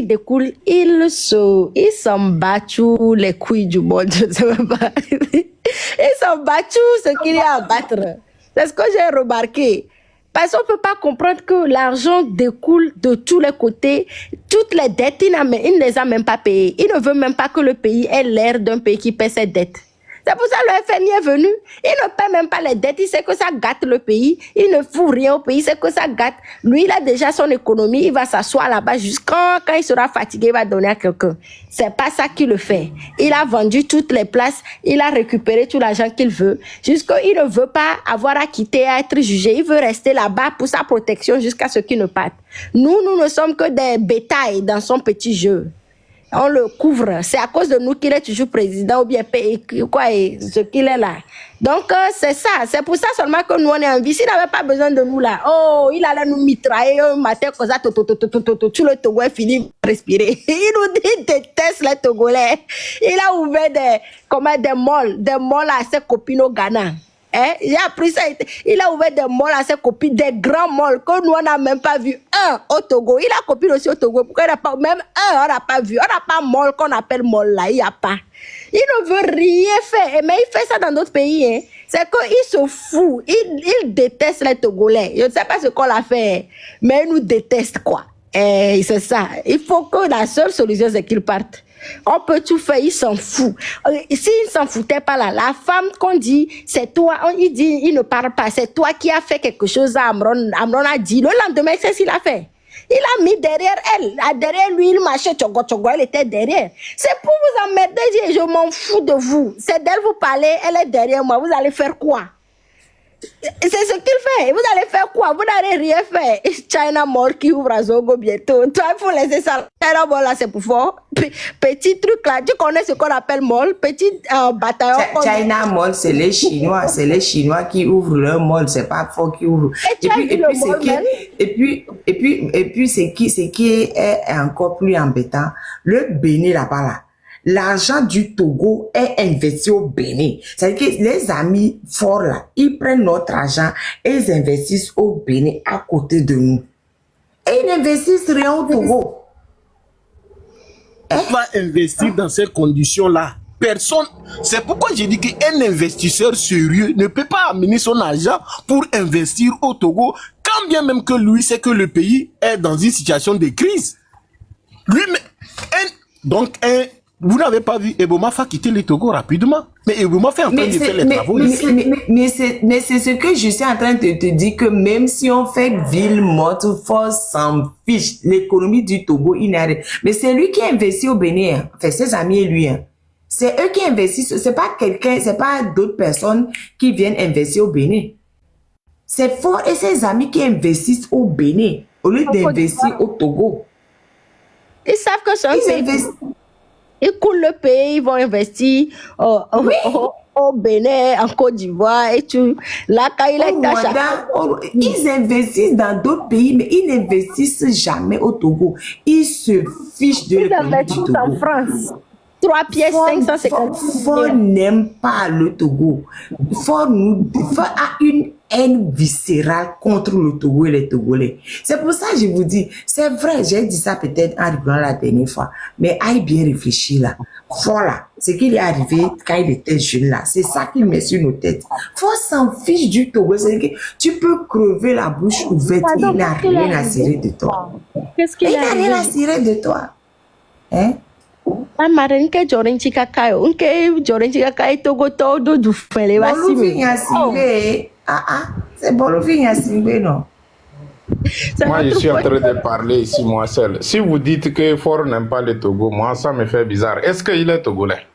découle, il s'en bat tous les couilles du monde, je sais pas. Il s'en bat tout ce qu'il y a à battre. C'est ce que j'ai remarqué. Parce qu'on ne peut pas comprendre que l'argent découle de tous les côtés. Toutes les dettes, il ne les a même pas payées. Il ne veut même pas que le pays ait l'air d'un pays qui paie ses dettes. C'est pour ça que le FMI est venu. Il ne paie même pas les dettes. Il sait que ça gâte le pays. Il ne fout rien au pays. Il sait que ça gâte. Lui, il a déjà son économie. Il va s'asseoir là-bas jusqu'à quand il sera fatigué, il va donner à quelqu'un. C'est pas ça qu'il le fait. Il a vendu toutes les places. Il a récupéré tout l'argent qu'il veut. Jusqu'il ne veut pas avoir à quitter, à être jugé. Il veut rester là-bas pour sa protection jusqu'à ce qu'il ne parte. Nous ne sommes que des bétails dans son petit jeu. On le couvre. C'est à cause de nous qu'il est toujours président ou bien quoi, ce qu'il est là. Donc, c'est ça. C'est pour ça seulement que nous, on est en vie. S'il n'avait pas besoin de nous là, oh, il allait nous mitrailler un matin comme ça, tout le Togo est fini de respirer. Il nous dit, il déteste les Togolais. Il a ouvert des malls à ses copines au Ghana. J'ai appris ça. Il a ouvert des malls à ses copines, des grands malls que nous, on n'a même pas vu un au Togo. Il a copine aussi au Togo. Pourquoi il n'a pas, même un, on n'a pas vu. On n'a pas mall qu'on appelle mall là. Il n'y a pas. Il ne veut rien faire. Mais il fait ça dans d'autres pays. Hein. C'est qu'il se fout. Il déteste les Togolais. Je ne sais pas ce qu'on a fait. Mais il nous déteste, quoi. C'est ça. Il faut que la seule solution, c'est qu'il parte. On peut tout faire, il s'en fout. S'il ne s'en foutait pas là, la femme qu'on dit, c'est toi, il ne parle pas, c'est toi qui as fait quelque chose à Amron. Amron a dit, le lendemain, c'est ce qu'il a fait. Il a mis derrière elle, derrière lui, il marchait, elle était derrière. C'est pour vous emmerder, je m'en fous de vous. C'est d'elle vous parler, elle est derrière moi, vous allez faire quoi? C'est ce qu'il fait. Vous allez faire quoi? Vous n'allez rien faire. China Mall qui ouvre à Zogo bientôt. Toi, il faut laisser ça. China Mall là, c'est pour fort. Petit truc là, tu connais ce qu'on appelle mall? Petit bataillon. China Mall, c'est les Chinois. C'est les Chinois qui ouvrent leur mall. C'est pas fort qui ouvre. Et puis, ce qui est encore plus embêtant, le Bénin là-bas là. L'argent du Togo est investi au Bénin. C'est-à-dire que les amis forts là, ils prennent notre argent et ils investissent au Bénin à côté de nous. Et ils n'investissent rien au Togo. On va investir dans ces conditions-là. Personne. C'est pourquoi j'ai dit qu'un investisseur sérieux ne peut pas amener son argent pour investir au Togo, quand bien même que lui sait que le pays est dans une situation de crise. Vous n'avez pas vu Eboma Fa quitter le Togo rapidement. Mais Eboma Fa est en train de faire les travaux ici. Mais c'est ce que je suis en train de te dire, que même si on fait ville morte, force s'en fiche. L'économie du Togo, il n'arrête. Mais c'est lui qui investit au Bénin. Hein. Enfin, ses amis et lui. Hein. C'est eux qui investissent. C'est pas quelqu'un, c'est pas d'autres personnes qui viennent investir au Bénin. C'est Ford et ses amis qui investissent au Bénin au lieu d'investir au Togo. Ils savent que c'est un pays. Ils coulent le pays, ils vont investir au Bénin, en Côte d'Ivoire et tout. Là, quand il est ils investissent dans d'autres pays, mais ils n'investissent jamais au Togo. Ils se fichent de l'économie du Togo. En France. 3 pièces, 550. Ford n'aime pas le Togo. Ford a une haine viscérale contre le Togo et les Togolais. C'est pour ça que je vous dis, c'est vrai, j'ai dit ça peut-être en rigolant la dernière fois, mais aille bien réfléchir là. Voilà, ce qu'il est arrivé quand il était jeune là, c'est ça qu'il met sur nos têtes. Faut s'en fiche du Togo, c'est-à-dire que tu peux crever la bouche ouverte, il n'a rien à cirer de toi. Qu'est-ce qu'il Il n'a rien à cirer de toi. Hein? Marine ke jorin chika kayo unke jorin chika kayo Togo todo du fele Bon, wasi l'ouvre y a ciblé. C'est bon, l'ouvre y a ciblé, non? Moi, je suis en train de parler ici, moi seul. Si vous dites que Fort n'aime pas le Togo, moi, ça me fait bizarre. Est-ce qu'il est togolais?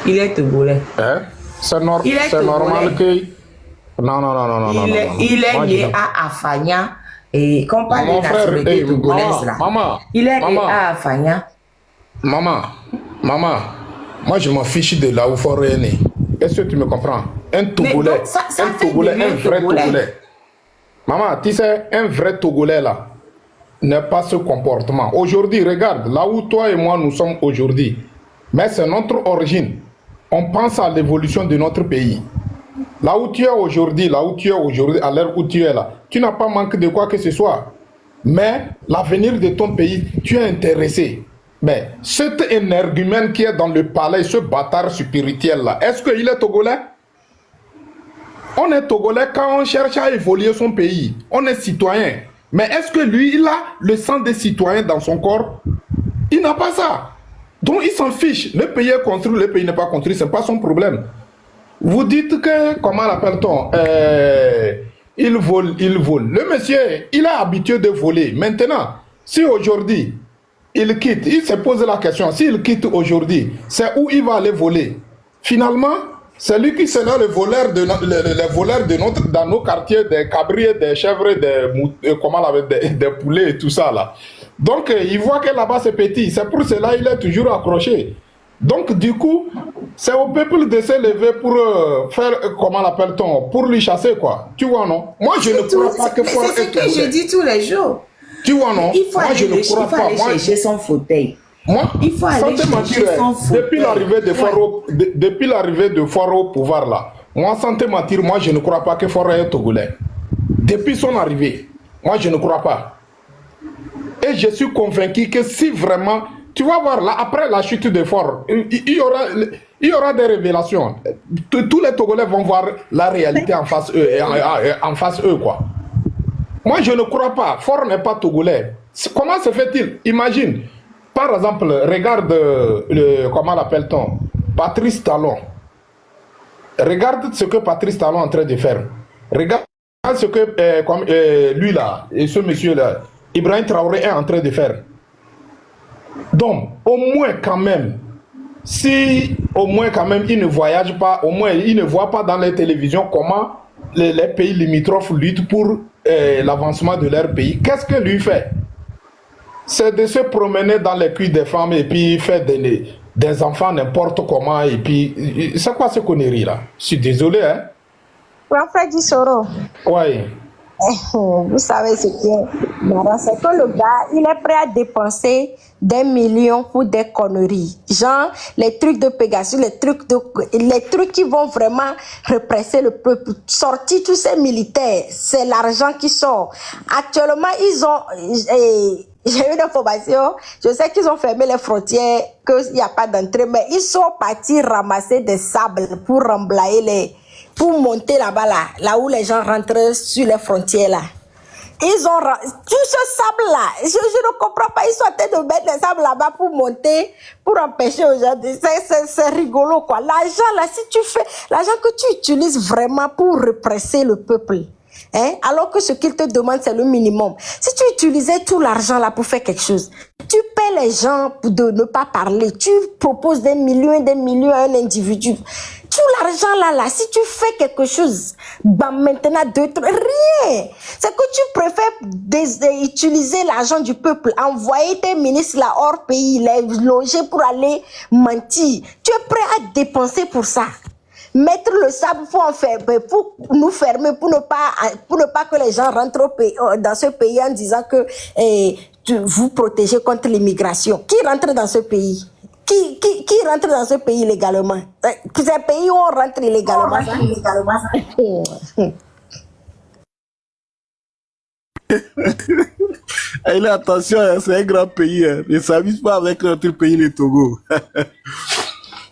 Il est togolais. Hein? C'est normal que... Non. Il est né à Afanya. Et quand on parle de nationalité togolaise, là. Il est né à Afanya. Maman, moi je m'en fiche de là où Fort est né. Est-ce que tu me comprends? Un Togolais, un vrai Togolais. Maman, tu sais, un vrai Togolais là n'est pas ce comportement. Aujourd'hui, regarde, là où toi et moi nous sommes aujourd'hui, mais c'est notre origine. On pense à l'évolution de notre pays. Là où tu es aujourd'hui, à l'heure où tu es là, tu n'as pas manqué de quoi que ce soit. Mais l'avenir de ton pays, tu es intéressé. Mais cet énergumène qui est dans le palais, ce bâtard spirituel là, est-ce qu'il est togolais? On est togolais quand on cherche à évoluer son pays. On est citoyen. Mais est-ce que lui, il a le sang des citoyens dans son corps? Il n'a pas ça. Donc il s'en fiche. Le pays est construit, le pays n'est pas construit, ce n'est pas son problème. Vous dites que, comment l'appelle-t-on? Il vole. Le monsieur, il est habitué de voler. Maintenant, si aujourd'hui, il quitte, il se pose la question, s'il quitte aujourd'hui, c'est où il va aller voler? Finalement, c'est lui qui sera le voleur dans nos quartiers, des cabriers, des chèvres, des poulets et tout ça là. Donc, il voit que là-bas c'est petit, c'est pour cela qu'il est toujours accroché. Donc, du coup, c'est au peuple de se lever pour faire, comment l'appelle-t-on, pour lui chasser quoi. Tu vois, non? Moi, je ne crois pas que... C'est ce que je dis tous les jours. Tu vois, non? Il faut aller chercher son fauteuil. Moi, il faut aller chercher son fauteuil. Depuis l'arrivée de Faro au pouvoir là, moi, sans te mentir, moi, je ne crois pas que Faro est togolais. Depuis son arrivée, moi, je ne crois pas. Et je suis convaincu que si vraiment, tu vas voir là, après la chute de Faro, il y aura des révélations. Tous les Togolais vont voir la réalité en face eux, quoi. Moi, je ne crois pas. Fort n'est pas togolais. Comment se fait-il? Imagine, par exemple, regarde, comment l'appelle-t-on? Patrice Talon. Regarde ce que Patrice Talon est en train de faire. Regarde ce que lui là, et ce monsieur là, Ibrahim Traoré est en train de faire. Donc, au moins quand même, si au moins quand même ils ne voyagent pas, au moins ils ne voient pas dans les télévisions comment les pays limitrophes luttent pour l'avancement de leur pays. Qu'est-ce que lui fait? C'est de se promener dans les culs des femmes et puis faire des enfants n'importe comment. Et puis, c'est quoi ce connerie là? Je suis désolé, hein? Prophet Soro. Oui. Vous savez ce qui est marrant, c'est que le gars, il est prêt à dépenser des millions pour des conneries. Genre, les trucs de Pegasus, les trucs qui vont vraiment represser le peuple. Sortir tous ces militaires, c'est l'argent qui sort. Actuellement, ils ont... j'ai eu l'information, je sais qu'ils ont fermé les frontières, qu'il n'y a pas d'entrée, mais ils sont partis ramasser des sables pour remblayer pour monter là-bas, là où les gens rentrent sur les frontières, là. Ils ont tout ce sable-là. Je ne comprends pas. Ils sont en train de mettre les sables là-bas pour monter, pour empêcher aux gens. C'est rigolo, quoi. L'argent, là, si tu fais, l'argent que tu utilises vraiment pour represser le peuple, hein, alors que ce qu'ils te demandent, c'est le minimum. Si tu utilisais tout l'argent là pour faire quelque chose, tu paies les gens de ne pas parler, tu proposes des millions à un individu. Tout l'argent là, si tu fais quelque chose, bah maintenant rien. C'est que tu préfères utiliser l'argent du peuple, envoyer tes ministres là hors pays, les loger pour aller mentir. Tu es prêt à dépenser pour ça. Mettre le sable pour nous fermer, pour ne pas que les gens rentrent dans ce pays en disant que vous protégez contre l'immigration. Qui rentre dans ce pays? qui rentre dans ce pays illégalement? Ces pays où on rentre illégalement. Et là, attention, c'est un grand pays. Ne s'amuse pas avec notre pays, le Togo.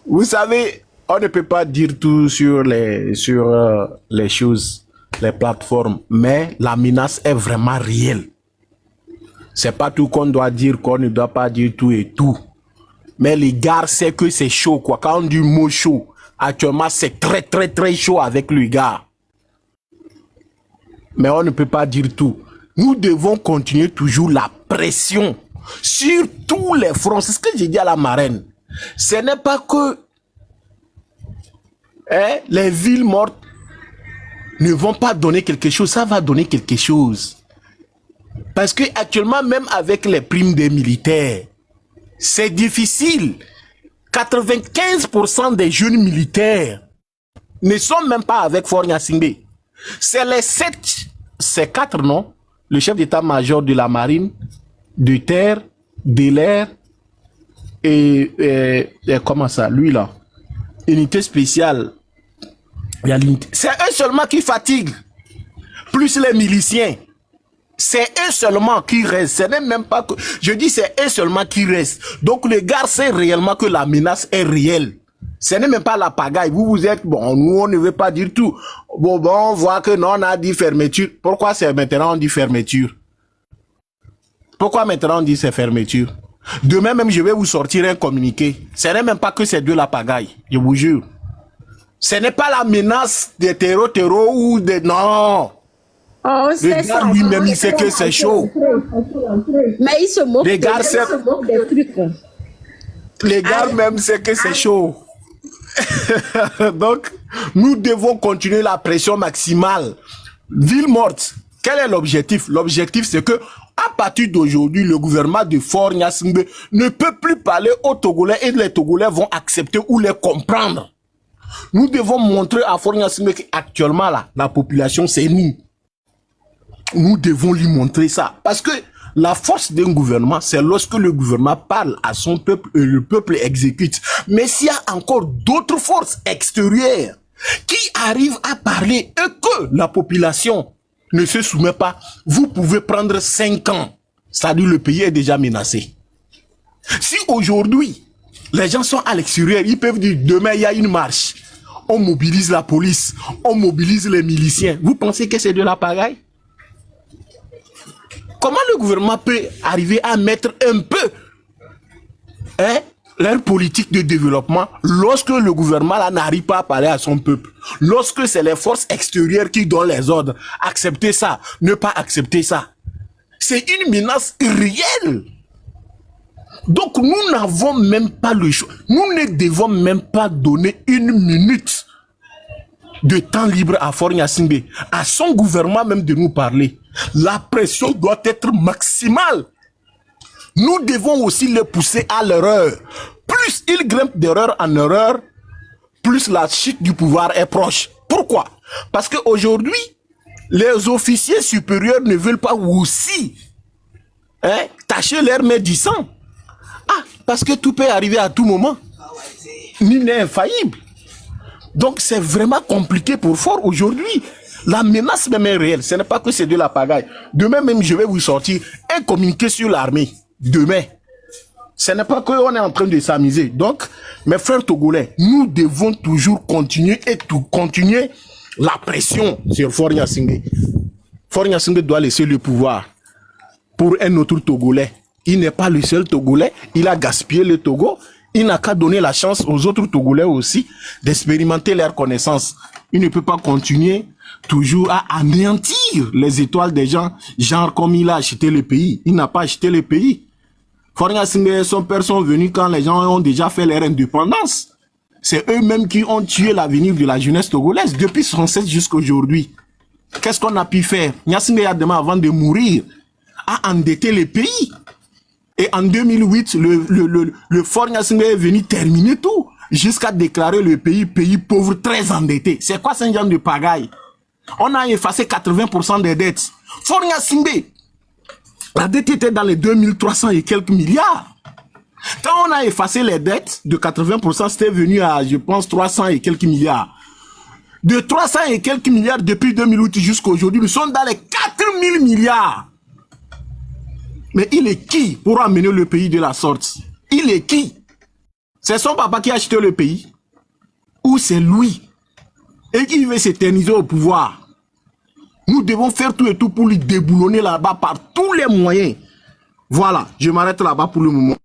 Vous savez, on ne peut pas dire tout sur les choses, les plateformes, mais la menace est vraiment réelle. C'est pas tout qu'on doit dire, qu'on ne doit pas dire tout et tout. Mais les gars, c'est que c'est chaud, quoi. Quand on dit mot chaud, actuellement, c'est très, très, très chaud avec le gars. Mais on ne peut pas dire tout. Nous devons continuer toujours la pression sur tous les fronts. C'est ce que j'ai dit à la marraine. Ce n'est pas que les villes mortes ne vont pas donner quelque chose. Ça va donner quelque chose. Parce que actuellement, même avec les primes des militaires, c'est difficile. 95% des jeunes militaires ne sont même pas avec Faure Gnassingbé. C'est les 4, non? Le chef d'état-major de la marine, de terre, de l'air et comment ça, lui là, unité spéciale. C'est eux seulement qui fatiguent, plus les miliciens. C'est eux seulement qui restent. Ce n'est même pas que... Je dis c'est eux seulement qui restent. Donc le gars sait réellement que la menace est réelle. Ce n'est même pas la pagaille. Vous êtes... Bon, nous, on ne veut pas dire tout. Bon, on voit que non, on a dit fermeture. Pourquoi c'est maintenant on dit fermeture? Pourquoi maintenant on dit c'est fermeture? Demain même, je vais vous sortir un communiqué. Ce n'est même pas que c'est de la pagaille. Je vous jure. Ce n'est pas la menace des terreaux ou des... Non. Oh, le gars lui-même, il sait que c'est chaud. Mais il se moque, les gars, des trucs. Les gars même savent que c'est chaud. Donc, nous devons continuer la pression maximale. Ville morte, quel est l'objectif? L'objectif, c'est que à partir d'aujourd'hui, le gouvernement de Faure Gnassingbé ne peut plus parler aux Togolais et les Togolais vont accepter ou les comprendre. Nous devons montrer à Faure Gnassingbé qu'actuellement, là, la population, c'est nous. Nous devons lui montrer ça. Parce que la force d'un gouvernement, c'est lorsque le gouvernement parle à son peuple et le peuple exécute. Mais s'il y a encore d'autres forces extérieures qui arrivent à parler et que la population ne se soumet pas, vous pouvez prendre 5 ans. C'est-à-dire le pays est déjà menacé. Si aujourd'hui, les gens sont à l'extérieur, ils peuvent dire demain il y a une marche. On mobilise la police, on mobilise les miliciens. Vous pensez que c'est de la pagaille? Comment le gouvernement peut arriver à mettre un peu leur politique de développement lorsque le gouvernement n'arrive pas à parler à son peuple? Lorsque c'est les forces extérieures qui donnent les ordres, accepter ça, ne pas accepter ça. C'est une menace réelle. Donc nous n'avons même pas le choix. Nous ne devons même pas donner une minute de temps libre à Faure Gnassingbé, à son gouvernement même de nous parler. La pression doit être maximale. Nous devons aussi les pousser à l'erreur. Plus ils grimpent d'erreur en erreur, plus la chute du pouvoir est proche. Pourquoi? Parce qu'aujourd'hui, les officiers supérieurs ne veulent pas aussi tacher leur main du sang. Ah, parce que tout peut arriver à tout moment. Nul n'est infaillible. Donc c'est vraiment compliqué pour Faure aujourd'hui. La menace même est réelle. Ce n'est pas que c'est de la pagaille. Demain même, je vais vous sortir un communiqué sur l'armée. Demain. Ce n'est pas qu'on est en train de s'amuser. Donc, mes frères togolais, nous devons toujours continuer continuer la pression sur Faure Gnassingbé. Faure Gnassingbé doit laisser le pouvoir pour un autre Togolais. Il n'est pas le seul Togolais. Il a gaspillé le Togo. Il n'a qu'à donner la chance aux autres Togolais aussi d'expérimenter leurs connaissances. Il ne peut pas continuer toujours à anéantir les étoiles des gens, genre comme il a acheté le pays. Il n'a pas acheté le pays. Faure Gnassingbé et son père sont venus quand les gens ont déjà fait leur indépendance. C'est eux-mêmes qui ont tué l'avenir de la jeunesse togolaise depuis 1967 jusqu'à aujourd'hui. Qu'est-ce qu'on a pu faire? Gnassingbé a demandé avant de mourir à endetter le pays. Et en 2008, le Faure Gnassingbé est venu terminer tout jusqu'à déclarer le pays pauvre très endetté. C'est quoi ce genre de pagaille? On a effacé 80% des dettes. Faure Gnassingbé, la dette était dans les 2300 et quelques milliards. Quand on a effacé les dettes de 80%, c'était venu à, je pense, 300 et quelques milliards. De 300 et quelques milliards depuis 2008 jusqu'à aujourd'hui, nous sommes dans les 4000 milliards. Mais il est qui pour amener le pays de la sorte? Il est qui? C'est son papa qui a acheté le pays? Ou c'est lui? Et qui veut s'éterniser au pouvoir? Nous devons faire tout et tout pour lui déboulonner là-bas par tous les moyens. Voilà, je m'arrête là-bas pour le moment.